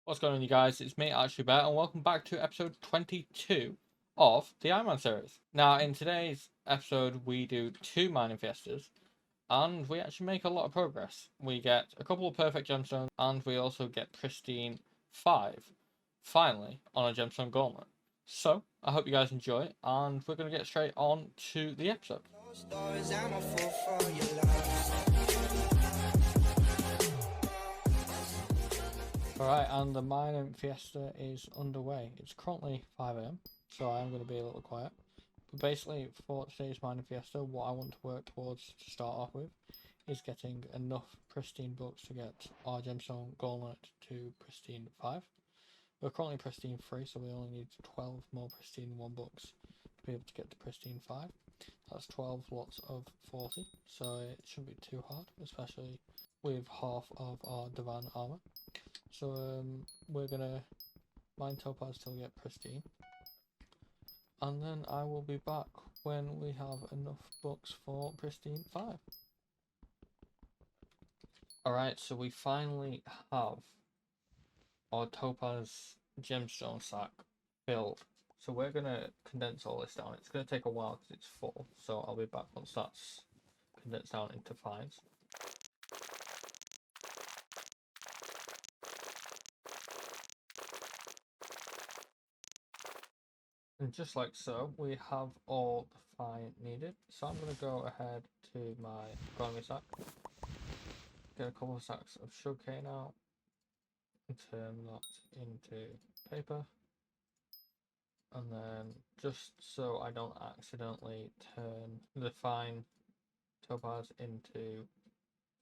What's going on, you guys? It's me, SUBSCIBE, and welcome back to episode 22 of the Ironman series. Now, in today's episode, we do 2 mining fiestas, and we actually make a lot of progress. We get a couple of perfect gemstones, and we also get pristine 5, finally, on a gemstone gauntlet. So, I hope you guys enjoy, and we're going to get straight on to the episode. Alright, and the mining fiesta is underway. It's currently 5 AM, so I am going to be a little quiet. But basically, for today's mining fiesta, what I want to work towards to start off with is getting enough pristine books to get our gemstone gauntlet to pristine 5. We're currently pristine 3, so we only need 12 more pristine 1 books to be able to get to pristine 5. That's 12 lots of 40, so it shouldn't be too hard, especially with half of our divan armor. So we're gonna mine topaz till we get pristine, and then I will be back when we have enough books for pristine 5. Alright, so we finally have our topaz gemstone sack filled. So we're gonna condense all this down. It's gonna take a while because it's full, so I'll be back once that's condensed down into fines. And just like so, we have all the fine needed. So I'm going to go ahead to my economy sack, get a couple of sacks of sugarcane out, and turn that into paper. And then, just so I don't accidentally turn the fine topaz into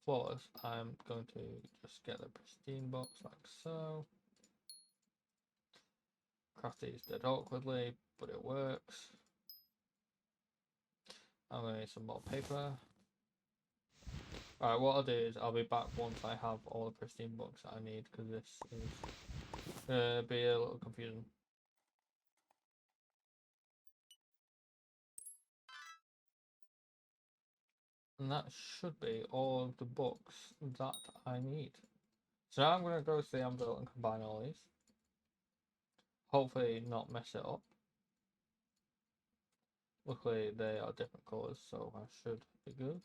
flawless, I'm going to just get the pristine box like so. Craft these dead awkwardly, but it works. I'm going to need some more paper. Alright, what I'll do is I'll be back once I have all the pristine books that I need, because this is going to be a little confusing. And that should be all of the books that I need. So now I'm going to go to the anvil and combine all these. Hopefully not mess it up. Luckily they are different colours, so I should be good.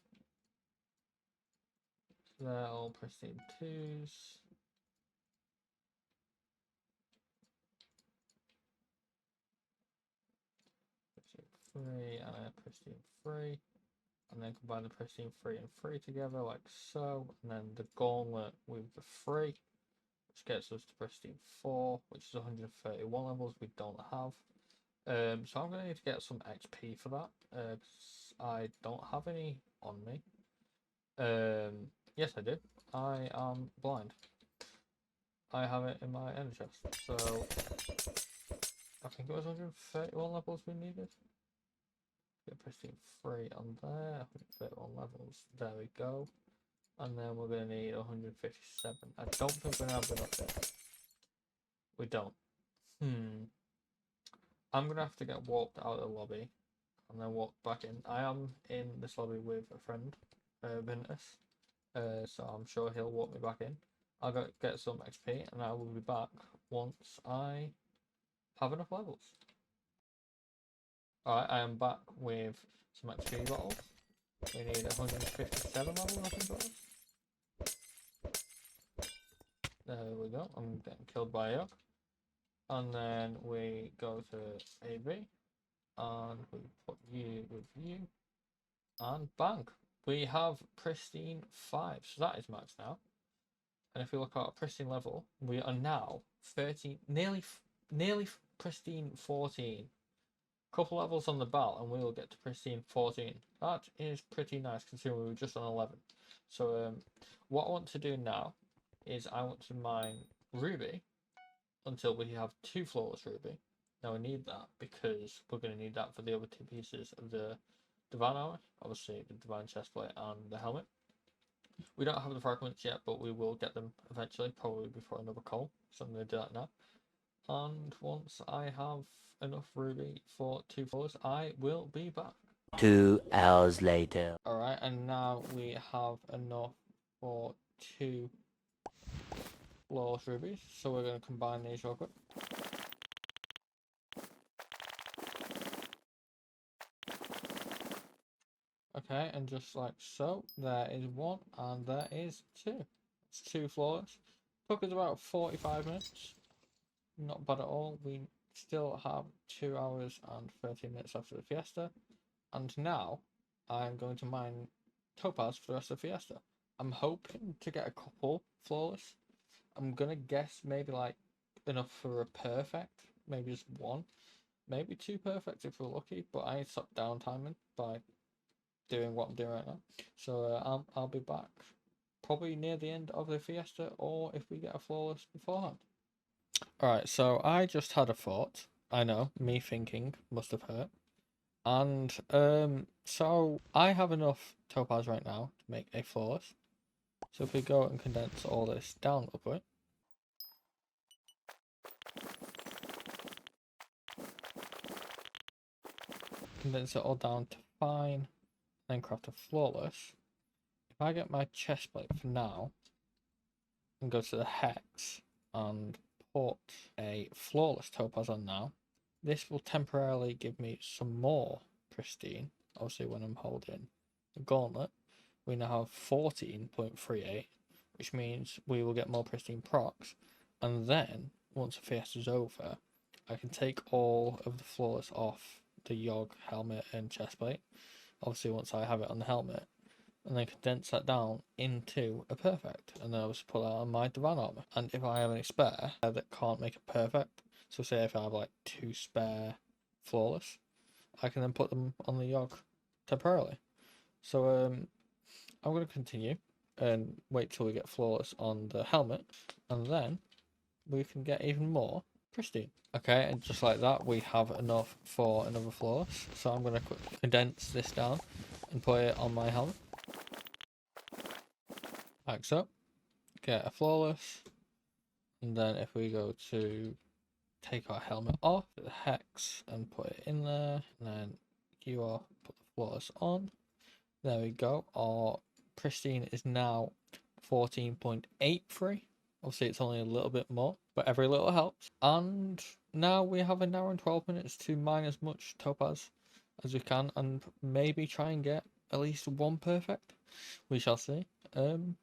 So they're all pristine 2s. Pristine 3 and a pristine 3. And then combine the pristine 3 and 3 together like so. And then the gauntlet with the 3, which gets us to pristine 4, which is 131 levels we don't have. So I'm going to need to get some XP for that. I don't have any on me. Yes, I do. I am blind. I have it in my ender chest. So I think it was 131 levels we needed. Get pristine 3 on there. 131 levels. There we go. And then we're going to need 157. I don't think we're going to have enough there. We don't. I'm going to have to get walked out of the lobby and then walk back in. I am in this lobby with a friend, Vintus, so I'm sure he'll walk me back in. I'll get some XP and I will be back once I have enough levels. Alright, I am back with some XP bottles. We need 157 levels, I think it was. There we go, I'm getting killed by a yolk. And then we go to AV. And we put you with you, and bang, we have pristine 5, so that is max now. And if we look at our pristine level, we are now 13, nearly pristine 14. Couple levels on the belt and we will get to pristine 14. That is pretty nice considering we were just on 11. So what I want to do now is I want to mine ruby until we have 2 flawless ruby. Now we need that because we're going to need that for the other 2 pieces of the divan armor, obviously the divan chestplate and the helmet. We don't have the fragments yet, but we will get them eventually, probably before another call, so I'm going to do that now. And once I have enough ruby for 2 floors, I will be back. 2 hours later. Alright, and now we have enough for 2 flawless rubies. So we're going to combine these real quick. Okay, and just like so, there is one and there is two. It's two flawless. Took us about 45 minutes. Not bad at all. We still have 2 hours and 13 minutes after the fiesta. And now I'm going to mine topaz for the rest of the fiesta. I'm hoping to get a couple flawless. I'm gonna guess maybe like enough for a perfect, maybe just one, maybe two perfects if we're lucky. But I ain't stopped downtiming by doing what I'm doing right now. So I'll be back probably near the end of the fiesta, or if we get a flawless beforehand. Alright, so I just had a thought. I know, me thinking must have hurt. And so I have enough topaz right now to make a flawless. So if we go and condense all this down a little bit. Condense it all down to fine, then craft a flawless. If I get my chest plate for now and go to the hex and put a flawless topaz on now, this will temporarily give me some more pristine. Obviously when I'm holding the gauntlet, we now have 14.38, which means we will get more pristine procs. And then once the fiesta's over, I can take all of the flawless off the Yogg helmet and chestplate. Obviously once I have it on the helmet, and then condense that down into a perfect, and then I'll just put that on my divan armor. And if I have any spare that can't make a perfect, so say if I have like 2 spare flawless, I can then put them on the Yogg temporarily. So I'm going to continue and wait till we get flawless on the helmet, and then we can get even more pristine. Okay, and just like that, we have enough for another flawless. So I'm going to condense this down and put it on my helmet. Like so. Get a flawless. And then if we go to take our helmet off, the hex, and put it in there, and then you are put the flawless on. There we go. Our pristine is now 14.83. Obviously it's only a little bit more, but every little helps. And now we have an hour and 12 minutes to mine as much topaz as we can, and maybe try and get at least one perfect. We shall see. And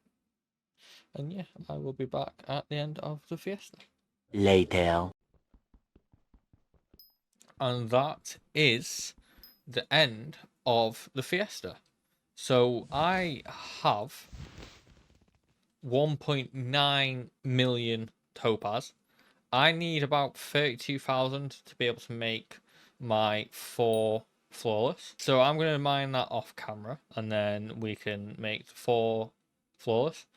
yeah, I will be back at the end of the fiesta. Later. And that is the end of the fiesta. So I have 1.9 million topaz. I need about 32,000 to be able to make my 4 flawless. So I'm going to mine that off camera, and then we can make 4 flawless.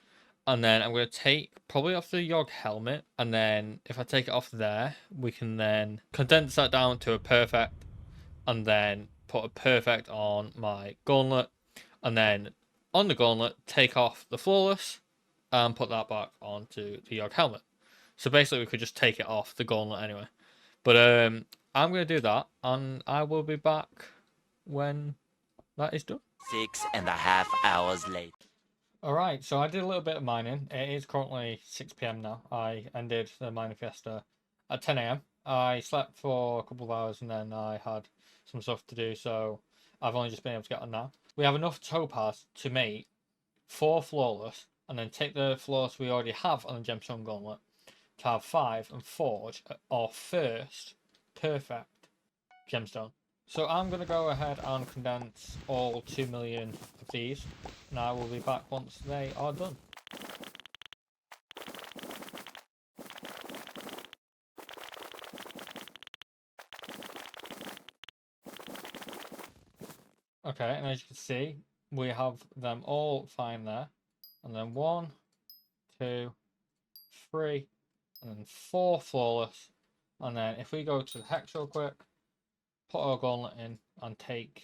And then I'm going to take probably off the Yogg helmet, and then if I take it off there, we can then condense that down to a perfect, and then put a perfect on my gauntlet, and then on the gauntlet take off the flawless and put that back onto the Yogg helmet. So basically we could just take it off the gauntlet anyway. But I'm going to do that, and I will be back when that is done. 6.5 hours later. Alright, so I did a little bit of mining. It is currently 6 PM now. I ended the mining fiesta at 10 AM. I slept for a couple of hours and then I had some stuff to do, so I've only just been able to get on now. We have enough topaz to make 4 flawless, and then take the flawless we already have on the gemstone gauntlet to have 5 and forge our first perfect gemstone. So I'm going to go ahead and condense all 2 million of these, and I will be back once they are done. Okay, and as you can see, we have them all fine there. And then 1, 2, 3, and then 4 flawless. And then if we go to the hex real quick, put our gauntlet in and take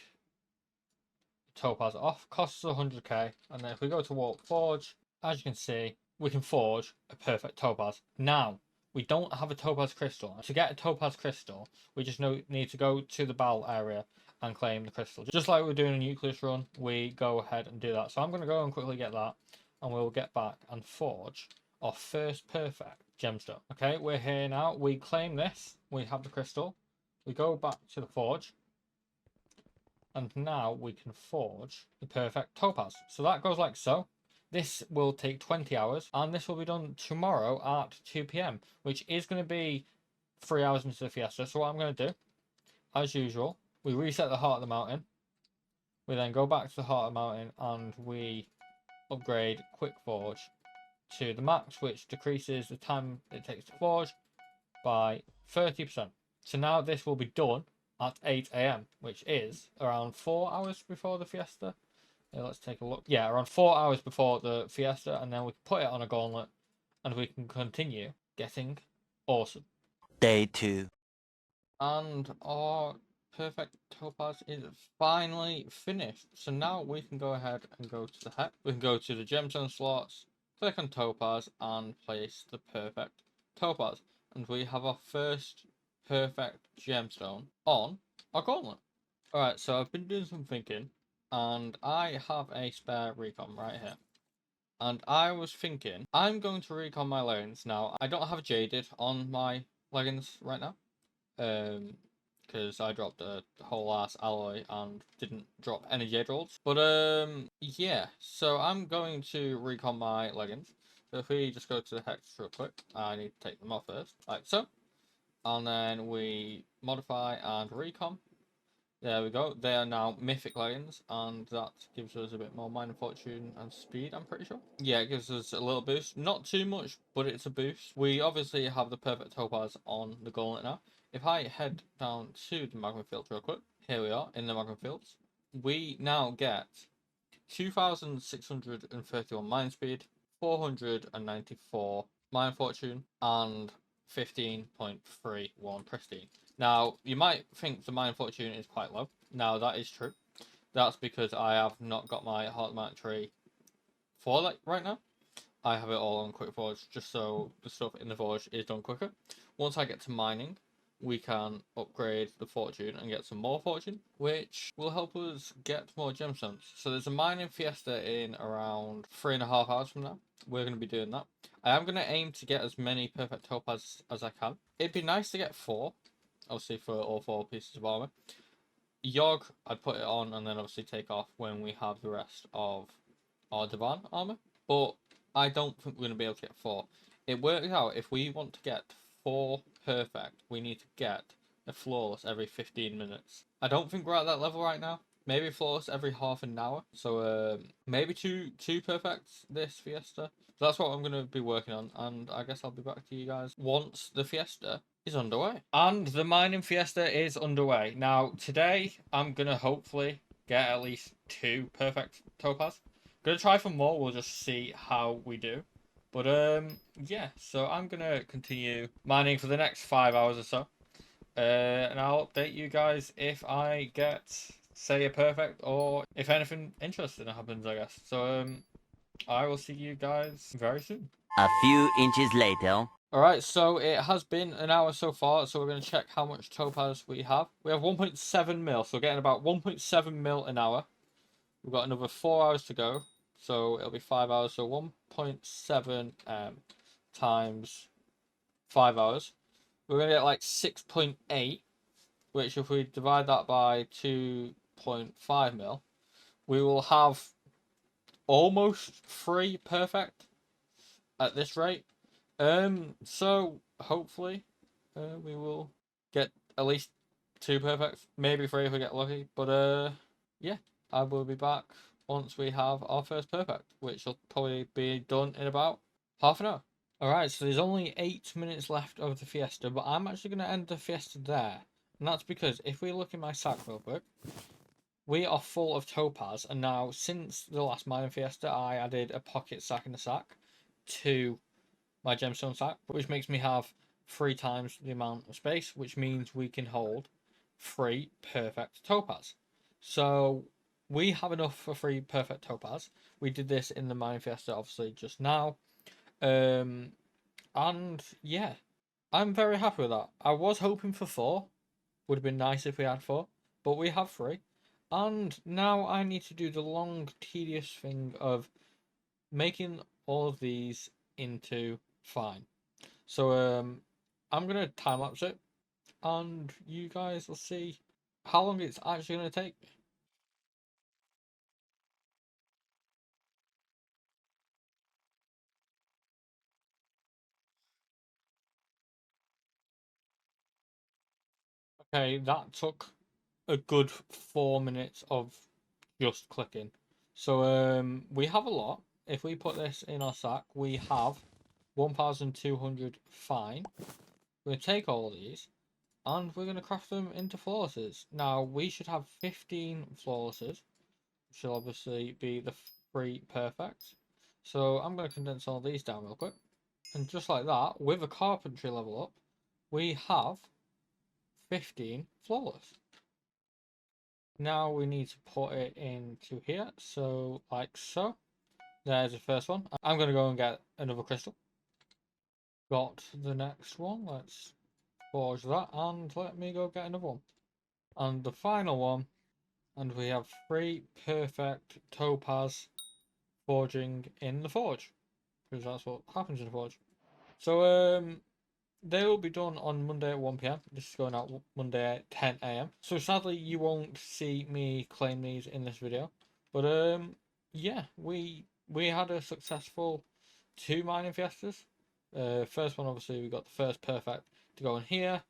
the topaz off. Costs 100k. And then if we go to warp forge, as you can see, we can forge a perfect topaz. Now, we don't have a topaz crystal. To get a topaz crystal, we just need to go to the battle area and claim the crystal. Just like we're doing a nucleus run, we go ahead and do that. So I'm going to go and quickly get that, and we'll get back and forge our first perfect gemstone. Okay, we're here now. We claim this. We have the crystal. We go back to the forge. And now we can forge the perfect topaz. So that goes like so. This will take 20 hours. And this will be done tomorrow at 2 p.m. Which is going to be 3 hours into the fiesta. So what I'm going to do, as usual, we reset the heart of the mountain. We then go back to the heart of the mountain and we upgrade quick forge to the max, which decreases the time it takes to forge by 30%. So now this will be done at 8 a.m, which is around 4 hours before the fiesta. Let's take a look. Yeah, around 4 hours before the fiesta, and then we can put it on a gauntlet and we can continue getting awesome. Day 2. And our perfect topaz is finally finished. So now we can go ahead and go to the hex. We can go to the gemstone slots, click on topaz, and place the perfect topaz. And we have our first perfect gemstone on our gauntlet. Alright, so I've been doing some thinking, and I have a spare recon right here. And I was thinking, I'm going to recon my leggings. Now, I don't have jaded on my leggings right now. Because I dropped a whole ass alloy and didn't drop any jade rolls. But yeah, so I'm going to recon my leggings. So if we just go to the hex real quick, I need to take them off first, like so. And then we modify and recon. There we go. They are now mythic leggings, and that gives us a bit more mining fortune and speed, I'm pretty sure. Yeah, it gives us a little boost. Not too much, but it's a boost. We obviously have the perfect topaz on the gauntlet now. If I head down to the magma fields real quick, here we are in the magma fields. We now get 2,631 mine speed, 494 mine fortune, and 15.31 pristine. Now, you might think the mine fortune is quite low. Now, that is true. That's because I have not got my heart mount tree for that right now. I have it all on quick forge, just so the stuff in the forge is done quicker. Once I get to mining, we can upgrade the fortune and get some more fortune, which will help us get more gemstones. So there's a mining fiesta in around 3.5 hours from now. We're going to be doing that. I am going to aim to get as many perfect topaz as I can. It'd be nice to get 4, obviously, for all 4 pieces of armor. Yogg, I'd put it on and then obviously take off when we have the rest of our divan armor. But I don't think we're going to be able to get 4. It works out, if we want to get 4 perfect, we need to get a flawless every 15 minutes. I don't think we're at that level right now. Maybe flawless every half an hour. So maybe two perfects this fiesta. That's what I'm going to be working on, and I guess I'll be back to you guys once the fiesta is underway. And the mining fiesta is underway. Now, today, I'm going to hopefully get at least 2 perfect topaz. Going to try for more, we'll just see how we do. But, yeah, so I'm going to continue mining for the next 5 hours or so. And I'll update you guys if I get, say, a perfect, or if anything interesting happens, I guess. So, I will see you guys very soon. A few inches later. Alright, so it has been an hour so far, so we're going to check how much topaz we have. We have 1.7 mil, so we're getting about 1.7 mil an hour. We've got another 4 hours to go, so it'll be 5 hours, so 1.7 times 5 hours. We're going to get like 6.8, which if we divide that by 2.5 mil, we will have almost 3 perfect at this rate. So hopefully we will get at least 2 perfects, maybe 3 if we get lucky. But yeah, I will be back once we have our first perfect, which will probably be done in about half an hour. Alright, so there's only 8 minutes left of the fiesta, but I'm actually going to end the fiesta there. And that's because if we look in my sack real quick, we are full of topaz. And now, since the last mining fiesta, I added a pocket sack in the sack to my gemstone sack, which makes me have 3 times the amount of space, which means we can hold 3 perfect topaz. So we have enough for 3 perfect topaz. We did this in the mining fiesta, obviously, just now. And yeah, I'm very happy with that. I was hoping for 4. Would have been nice if we had 4, but we have 3. And now I need to do the long, tedious thing of making all of these into fine. So I'm gonna time lapse it, and you guys will see how long it's actually gonna take me. Okay, that took a good 4 minutes of just clicking. So we have a lot. If we put this in our sack, we have 1,200 fine. We're going to take all of these and we're going to craft them into flawlesses. Now we should have 15 flawlesses, which will obviously be the 3 perfects. So I'm going to condense all these down real quick. And just like that, with a carpentry level up, we have 15 flawless. Now we need to put it into here, so like so. There's the first one. I'm going to go and get another crystal. Got the next one. Let's forge that, and let me go get another one. And the final one, and we have 3 perfect topaz forging in the forge, because that's what happens in the forge. So they will be done on Monday at 1 PM. This is going out Monday at 10 AM. So sadly, you won't see me claim these in this video. But yeah, we had a successful 2 mining fiestas. First one, obviously, we got the first perfect to go in here,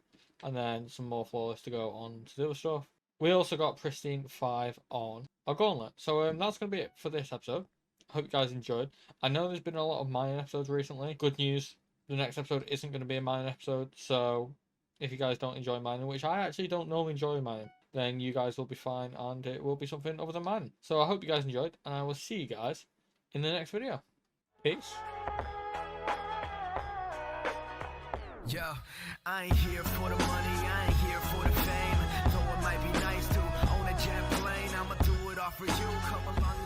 and then some more flawless to go on to the other stuff. We also got pristine 5 on our gauntlet. So that's going to be it for this episode. Hope you guys enjoyed. I know there's been a lot of mining episodes recently. Good news. The next episode isn't going to be a mining episode, so if you guys don't enjoy mining, which I actually don't normally enjoy mining, then you guys will be fine, and it will be something other than mining. So I hope you guys enjoyed, and I will see you guys in the next video. Peace. Yo, I ain't here for the money, I ain't here for the fame. Though it might be nice to own a jet plane, I'ma do it all for you. Come along.